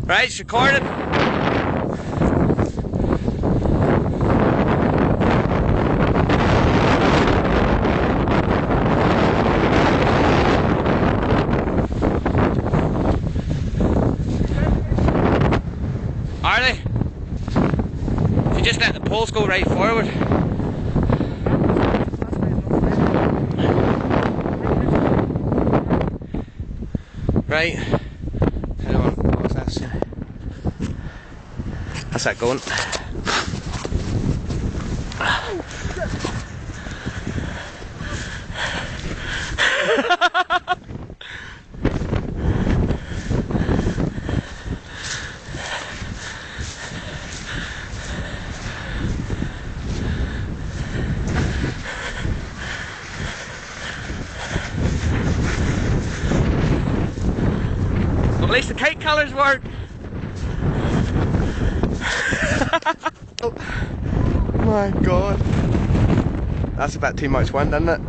Right, it's recording. Are they? If you just let the poles go right forward. Right. I don't want what's that? How's that going? At least the kite colours work. Oh my god. That's a bit too much wind, isn't it?